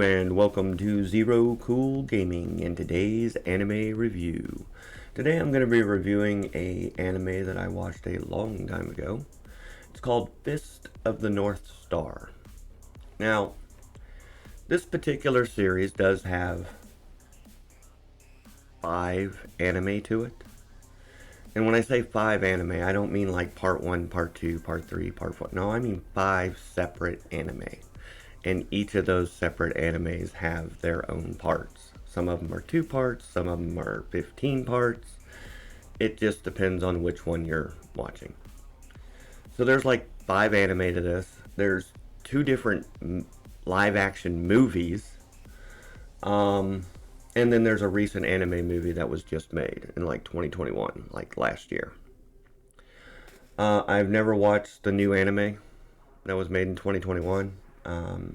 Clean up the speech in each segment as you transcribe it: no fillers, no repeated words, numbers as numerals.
and welcome to Zero Cool Gaming and today's anime review. Today I'm going to be reviewing a anime that I watched a long time ago. It's called Fist of the North Star. Now, this particular series does have 5 anime to it. And when I say 5 anime, I don't mean like part 1, part 2, part 3, part 4. No, I mean 5 separate anime. And each of those separate animes have their own parts. Some of them are 2 parts, some of them are 15 parts. It just depends on which one you're watching. So there's like 5 anime to this. There's 2 different live action movies. And then there's a recent anime movie that was just made in like 2021, like last year. I've never watched the new anime that was made in 2021.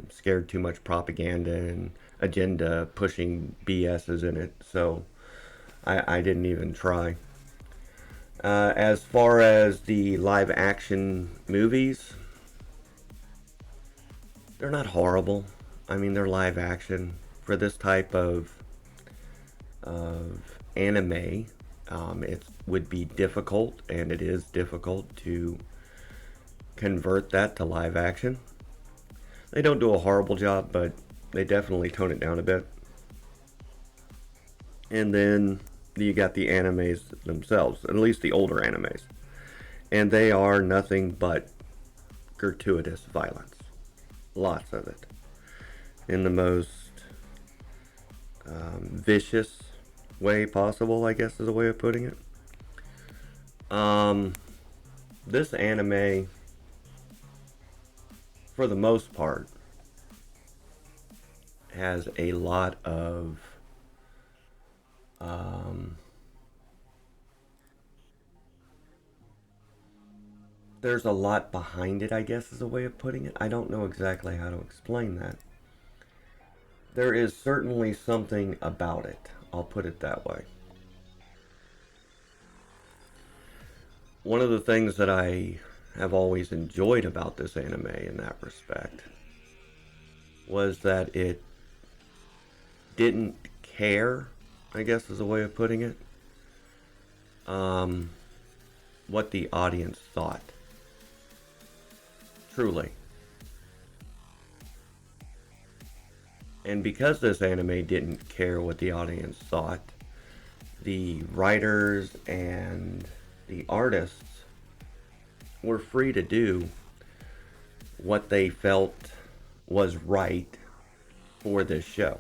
Scared too much propaganda and agenda pushing BS's in it, so I didn't even try. As far as the live action movies, they're not horrible. I mean, they're live action. For this type of anime, it would be difficult, and it is difficult to convert that to live action. They don't do a horrible job, but they definitely tone it down a bit. And then you got the animes themselves, at least the older animes. And they are nothing but gratuitous violence. Lots of it. In the most vicious way possible, I guess is a way of putting it. This anime, for the most part, has a lot of there's a lot behind it, I guess is a way of putting it. I don't know exactly how to explain that. There is certainly something about it. I'll put it that way. One of the things that I have always enjoyed about this anime in that respect was that it didn't care, I guess is a way of putting it, what the audience thought. Truly. And because this anime didn't care what the audience thought, the writers and the artists were free to do what they felt was right for this show.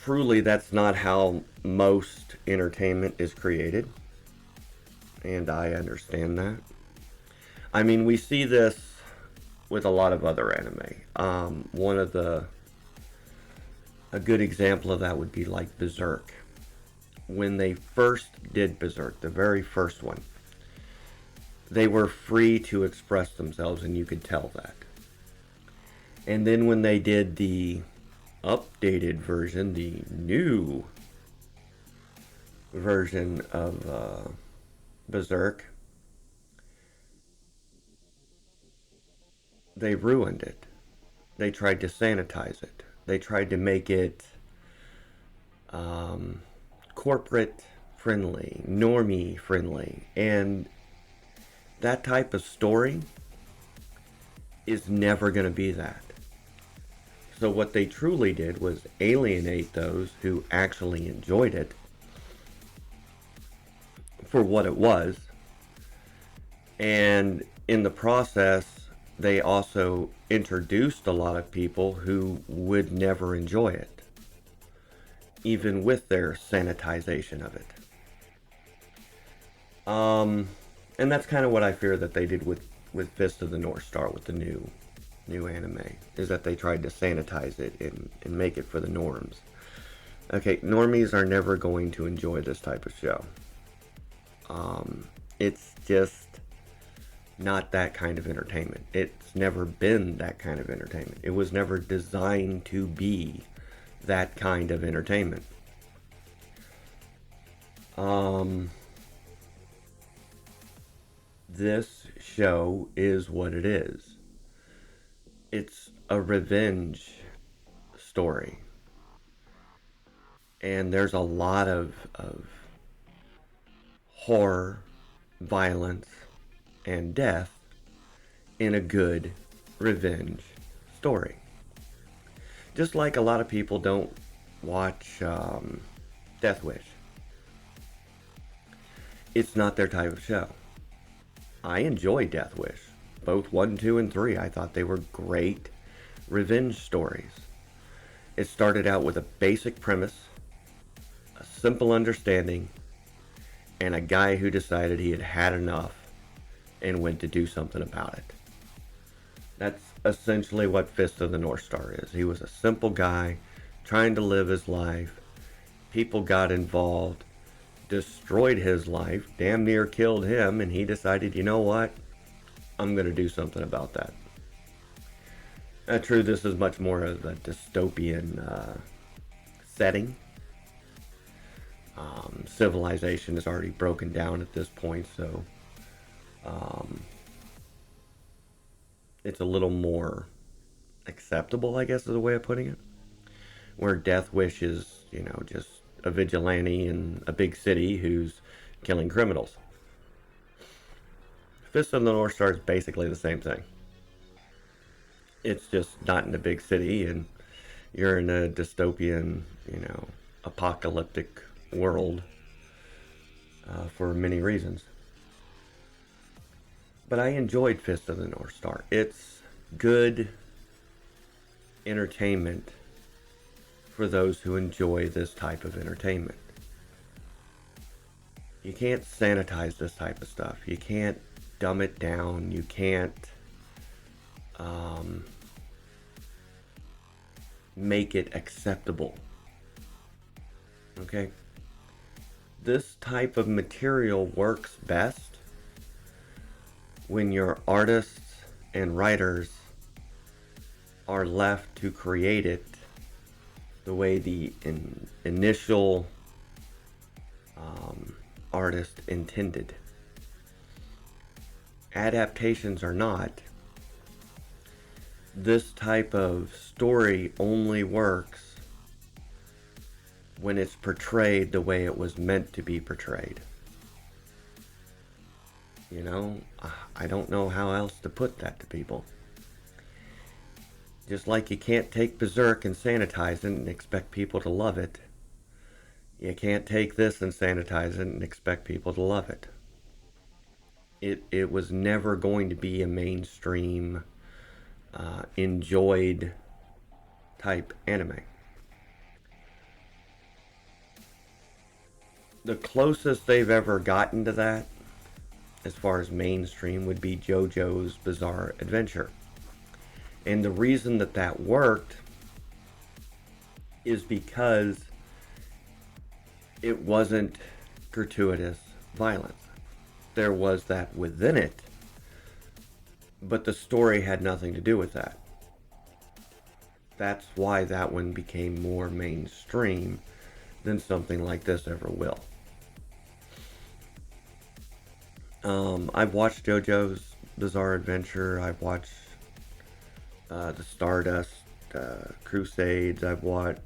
Truly, that's not how most entertainment is created, and I understand that. I mean, we see this with a lot of other anime. A good example of that would be like Berserk. When they first did Berserk, the very first one, they were free to express themselves, and you could tell that. And then when they did the updated version, the new version of Berserk, they ruined it. They tried to sanitize it. They tried to make it corporate friendly, normie friendly, and that type of story is never going to be that. So what they truly did was alienate those who actually enjoyed it for what it was, and in the process they also introduced a lot of people who would never enjoy it, even with their sanitization of it. And that's kind of what I fear that they did with Fist of the North Star, with the new anime, is that they tried to sanitize it and make it for the norms. Okay, normies are never going to enjoy this type of show. It's just not that kind of entertainment. It's never been that kind of entertainment. It was never designed to be that kind of entertainment. This show is what it is. It's a revenge story. And there's a lot of horror, violence, and death in a good revenge story. Just like a lot of people don't watch Death Wish. It's not their type of show. I enjoy Death Wish. Both 1, 2, and 3. I thought they were great revenge stories. It started out with a basic premise, a simple understanding, and a guy who decided he had had enough and went to do something about it. That's essentially what Fist of the North Star is. He was a simple guy trying to live his life. People got involved, destroyed his life, damn near killed him, and he decided, you know what? I'm going to do something about that. True, this is much more of a dystopian setting. Civilization is already broken down at this point, so it's a little more acceptable, I guess is a way of putting it. Where Death Wish is, just a vigilante in a big city who's killing criminals. Fist of the North Star is basically the same thing. It's just not in a big city, and you're in a dystopian, apocalyptic world for many reasons. But I enjoyed Fist of the North Star. It's good entertainment for those who enjoy this type of entertainment. You can't sanitize this type of stuff. You can't dumb it down. You can't make it acceptable. Okay? This type of material works best when your artists and writers are left to create it the way the initial artist intended. Adaptations or not, this type of story only works when it's portrayed the way it was meant to be portrayed. I don't know how else to put that to people. Just like you can't take Berserk and sanitize it and expect people to love it, you can't take this and sanitize it and expect people to love it. It was never going to be a mainstream, enjoyed type anime. The closest they've ever gotten to that, as far as mainstream, would be JoJo's Bizarre Adventure. And the reason that worked is because it wasn't gratuitous violence. There was that within it, but the story had nothing to do with that. That's why that one became more mainstream than something like this ever will. I've watched JoJo's Bizarre Adventure. I've watched the Stardust Crusades. I've watched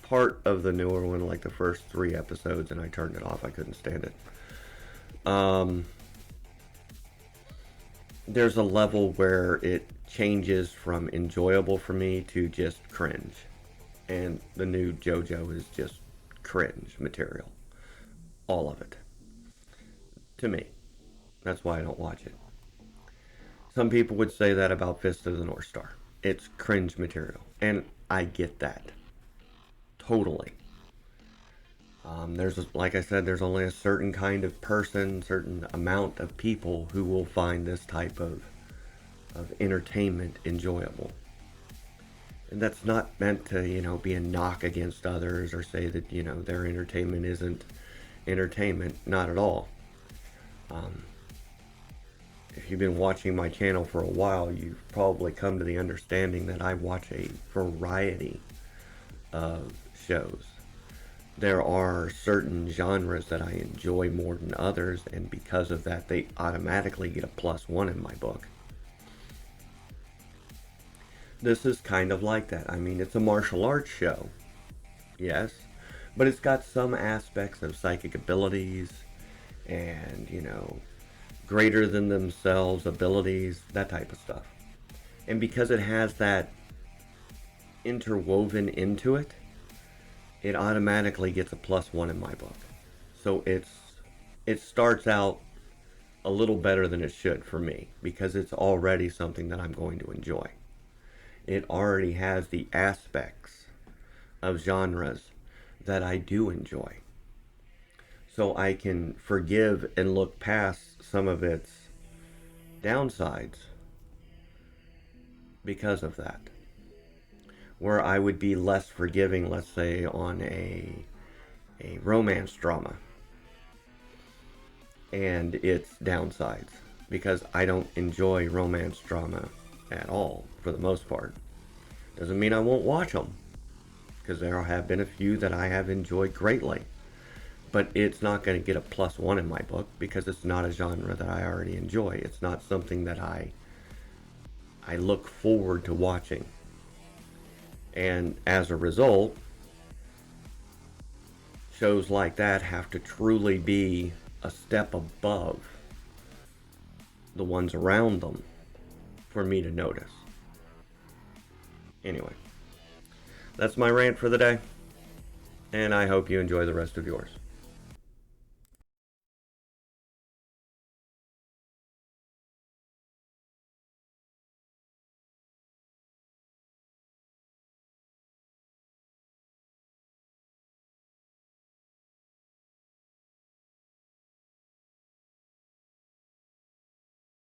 part of the newer one, like the first 3 episodes, and I turned it off. I couldn't stand it. There's a level where it changes from enjoyable for me to just cringe. And the new JoJo is just cringe material. All of it. To me. That's why I don't watch it. Some people would say that about Fist of the North Star. It's cringe material. And I get that. Totally. Like I said, there's only a certain kind of person, certain amount of people who will find this type of entertainment enjoyable. And that's not meant to, be a knock against others or say that, their entertainment isn't entertainment. Not at all. If you've been watching my channel for a while, you've probably come to the understanding that I watch a variety of shows. There are certain genres that I enjoy more than others, and because of that, they automatically get a +1 in my book. this is kind of like that. I mean, it's a martial arts show, yes, but it's got some aspects of psychic abilities and, greater than themselves abilities, that type of stuff. And because it has that interwoven into it, it automatically gets a +1 in my book. So it starts out a little better than it should for me because it's already something that I'm going to enjoy. It already has the aspects of genres that I do enjoy. So I can forgive and look past some of its downsides because of that. Where I would be less forgiving, let's say, on a romance drama and its downsides. Because I don't enjoy romance drama at all, for the most part. Doesn't mean I won't watch them, because there have been a few that I have enjoyed greatly. But it's not going to get a +1 in my book because it's not a genre that I already enjoy. It's not something that I look forward to watching. And as a result, shows like that have to truly be a step above the ones around them for me to notice. Anyway, that's my rant for the day, and I hope you enjoy the rest of yours.